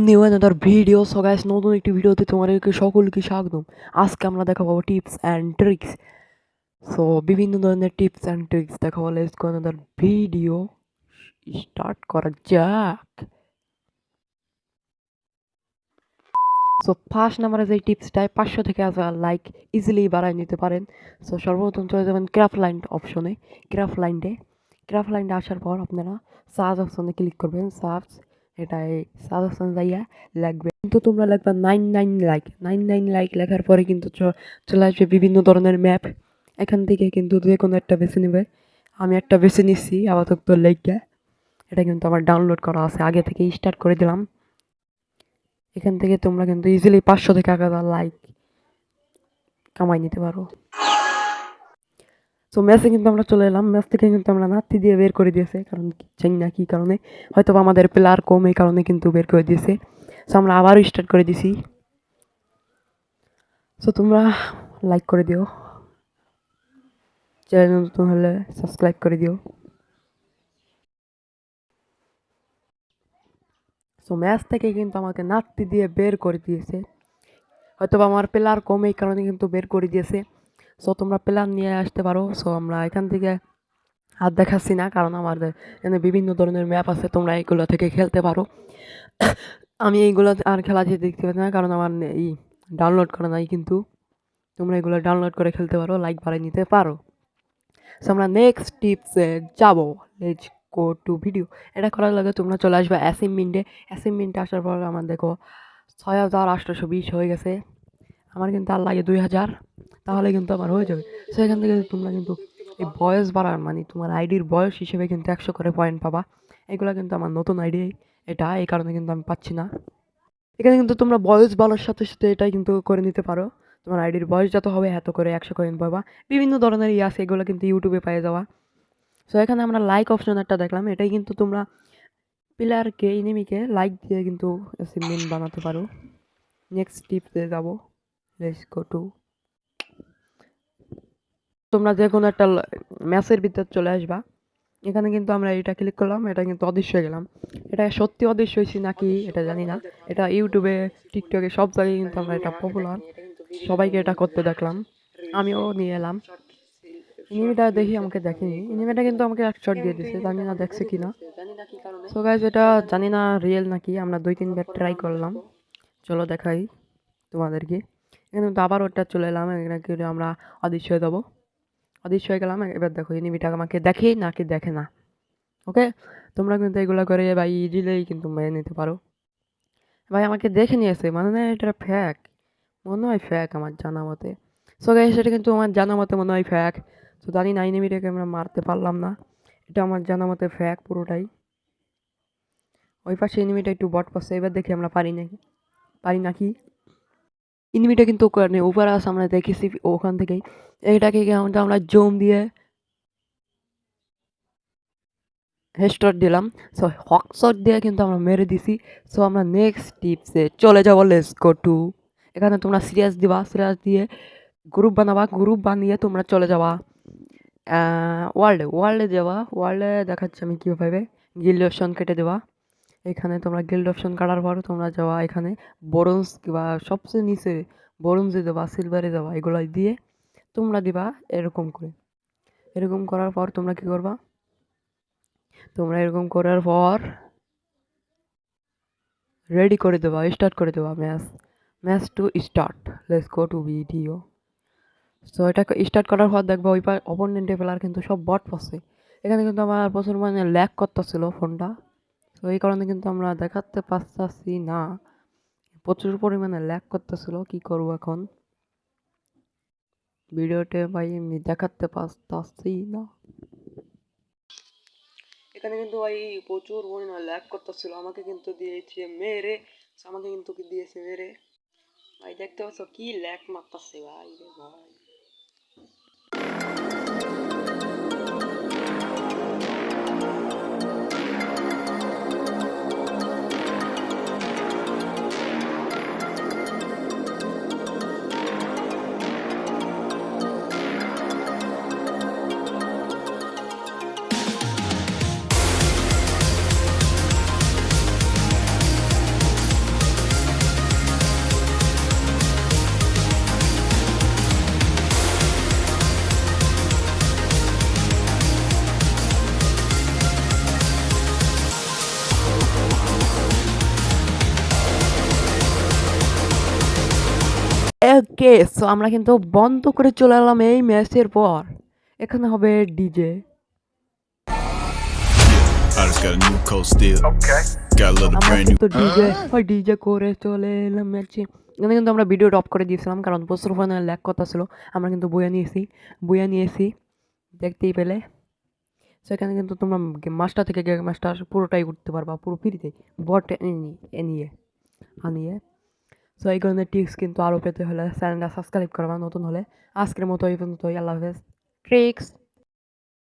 New another video. So guys, নতুন একটি ভিডিওতে তোমাদেরকে সকলকে স্বাগতম। আজকে আমরা দেখাবো টিপস অ্যান্ড ট্রিক্স। সো বিভিন্ন ধরনের টিপস অ্যান্ড ট্রিক্স দেখাবো। Let's go another video, start করা যাক। সো ফার্স্ট নাম্বারে যে টিপসটায় 500 থেকে 1000 লাইক ইজিলি বাড়ায় নিতে পারেন। সো সর্বপ্রথম চলে যাবেন ক্রাফট লাইন অপশনে। ক্রাফট লাইনটা আসার পর আপনারা সার্চ অপশনে ক্লিক করবেন। এটাই সার্চ অপশনে যাইয়া লাগবে, কিন্তু তোমরা লিখবা 99 লাইক লেখার পরে কিন্তু চলে আসবে বিভিন্ন ধরনের ম্যাপ। এখান থেকে কিন্তু যে কোনো একটা বেছে নেবে। আমি একটা বেছে নিচ্ছি আপাতত লেখা। এটা কিন্তু আমার ডাউনলোড করা আছে, আগে থেকে স্টার্ট করে দিলাম। এখান থেকে তোমরা কিন্তু ইজিলি 500 থেকে 1000 লাইক কামাই নিতে পারো। সো ম্যাচে কিন্তু আমরা চলে এলাম। ম্যাচ থেকে কিন্তু আমরা নাতি দিয়ে বের করে দিয়েছে, কারণ জানি না কী কারণে, হয়তো আমাদের প্লেয়ার কম এই কারণে কিন্তু বের করে দিয়েছে। সো আমরা আবারও স্টার্ট করে দিছি। সো তোমরা লাইক করে দিও, চ্যানেল নতুন হলে সাবস্ক্রাইব করে দিও। সো ম্যাচ থেকে কিন্তু আমাকে নাতি দিয়ে বের করে দিয়েছে, হয়তো আমার প্লেয়ার কম এই কারণে কিন্তু বের করে দিয়েছে। সো তোমরা প্লেয়ার নিয়ে আসতে পারো। সো আমরা এখান থেকে আর দেখাচ্ছি না, কারণ আমাদের এখানে বিভিন্ন ধরনের ম্যাপ আছে, তোমরা এইগুলো থেকে খেলতে পারো। আমি এইগুলো আর খেলা যেতে দেখতে পাচ্ছি না, কারণ আমার এই ডাউনলোড করা নাই, কিন্তু তোমরা এগুলো ডাউনলোড করে খেলতে পারো, লাইক বাড়িয়ে নিতে পারো। সো আমরা নেক্সট টিপসে যাবো। Let's go to video. এটা করার লাগে তোমরা চলে আসবে অ্যাসাইনমেন্টে আসার পর আমার দেখো 6820 হয়ে গেছে। আমার কিন্তু আর লাগে 2000, তাহলে কিন্তু আমার হয়ে যাবে। সো এখান থেকে তোমরা কিন্তু এই বয়স বাড়ার মানে তোমার আইডির বয়স হিসেবে কিন্তু 100 করে পয়েন্ট পাবা। এগুলো কিন্তু আমার নতুন আইডি, এটা এই কারণে কিন্তু আমি পাচ্ছি না। এখানে কিন্তু তোমরা বয়স বাড়ার সাথে সাথে এটাই কিন্তু করে নিতে পারো। তোমার আইডির বয়স যত হবে এত করে 100 কয়েন পাবা। বিভিন্ন ধরনের আছে, এগুলো কিন্তু ইউটিউবে পেয়ে যাওয়া। সো এখানে আমরা লাইক অপশন একটা দেখলাম, এটাই কিন্তু তোমরা প্লেয়ারকে এনিমিকে লাইক দিয়ে কিন্তু অ্যাচিভমেন্ট বানাতে পারো। নেক্সট টিপসে যাবো। Let's go to. তোমরা যে কোনো একটা ম্যাচের ভিতর চলে আসবা। এখানে কিন্তু আমরা এটা ক্লিক করলাম, এটা কিন্তু অদৃশ্য হয়ে গেলাম। এটা সত্যি অদৃশ্য হয়েছি নাকি এটা জানি না। এটা ইউটিউবে, টিকটকে সব জায়গায় কিন্তু আমরা এটা পপুলার, সবাইকে এটা করতে দেখলাম, আমিও নিয়ে এলাম। এনিমিটা দেখি আমাকে দেখেনি, এনিমিটা কিন্তু আমাকে এক শট দিয়ে দিছে, জানি না দেখছে কিনা। সো গাইস, এটা জানি না রিয়েল নাকি, আমরা 2-3 বার ট্রাই করলাম। চলো দেখাই তোমাদেরকে। এখানে কিন্তু আবার ওটা চলে এলাম, এখানে আমরা অদৃশ্য হয়ে যাবো। অদৃশ্য হয়ে গেলাম। এবার দেখো এনিমিটা আমাকে দেখে নাকি দেখে না। ওকে, তোমরা কিন্তু এগুলো করে ভাই ইজিলি কিন্তু মেনে নিতে পারো। ভাই আমাকে দেখে নিয়েছে মানে না, এটা ফ্যাক মনে হয়, ফ্যাক আমার জানা মতে। সো গাইস, এটা কিন্তু আমার জানা মতে মনে হয় ফ্যাক। তো জানি না, এনিমিটাকে আমরা মারতে পারলাম না, এটা আমার জানা মতে ফ্যাক পুরোটাই। ওই পাশে এনিমিটা একটু বট পাচ্ছে, এবার দেখি আমরা পারি নাকি। এনিমিটা কিন্তু উপরে আসে, আমরা দেখেছি ওখান থেকেই। এটাকে আমরা জুম দিয়ে হেডশট দিলাম। সো হকশট দিয়ে কিন্তু আমরা মেরে দিছি। সো আমরা নেক্সট টিপসে চলে যাবো। Let's go to. এখানে তোমরা সিরিয়াস দিয়ে গ্রুপ বানিয়ে তোমরা চলে যাবা ওয়ার্ল্ডে দেখাচ্ছি আমি কীভাবে। গিল্ড অপশন কেটে দেওয়া। এখানে তোমরা গিল্ড অপশন কাটার পর তোমরা যাওয়া এখানে ব্রোঞ্জ কিংবা সবচেয়ে নিচে ব্রোঞ্জে দেওয়া, সিলভারে দেওয়া, এগুলো দিয়ে তোমরা দিবা এরকম করার পর তোমরা কী করবা, তোমরা এরকম করার পর রেডি করে দেওয়া, স্টার্ট করে দেওয়া match to start. Let's go to video. So এটা স্টার্ট করার পর দেখবো ওই অপোনেন্টের প্লেয়ার কিন্তু সব বট পাচ্ছে। এখানে কিন্তু আমার প্রচুর মানে ল্যাগ করতেছিল ফোনটা, তো এই কারণে কিন্তু আমরা দেখাতে পারতাছি না, প্রচুর পরিমাণে ল্যাগ করতেছিল। কি করবো এখন, ভিডিওতে ভাই আমি দেখাতে পারতাছি না। এখানে কিন্তু ভাই প্রচুর পরিমাণে ল্যাগ করতেছিল, আমাকে কিন্তু দিয়েছে মেরে, ভাই দেখতে পাচ্ছ কি ল্যাগ মারতেছে ভাই রে ভাই। ওকে, সো আমরা কিন্তু বন্ধ করে চলে এলাম এই ম্যাচের পর। এখানে হবে DJ. I just got a new coat still. Got a little আমরা brand new. কিন্তু ডিজে করে চলে এলাম ম্যাচে। এখানে কিন্তু আমরা ভিডিও অফ করে দিয়েছিলাম কারণ প্রচুর পরিমাণে ল্যাগ কথা ছিল। আমরা কিন্তু বইয়া নিয়েছি দেখতেই পেলে। সো এখানে কিন্তু তোমরা মাস্টার থেকে গেম মাস্টার পুরোটাই করতে পারবা পুরো ফ্রিতে বট নিয়ে আনিয়ে। সো এই ধরনের টিপস কিন্তু আরও পেতে হলে চ্যানেলটা সাবস্ক্রাইব করবা নতুন হলে। আজকের মতো এই পর্যন্তই, আল্লাহ হাফেজ। ট্রিক্স।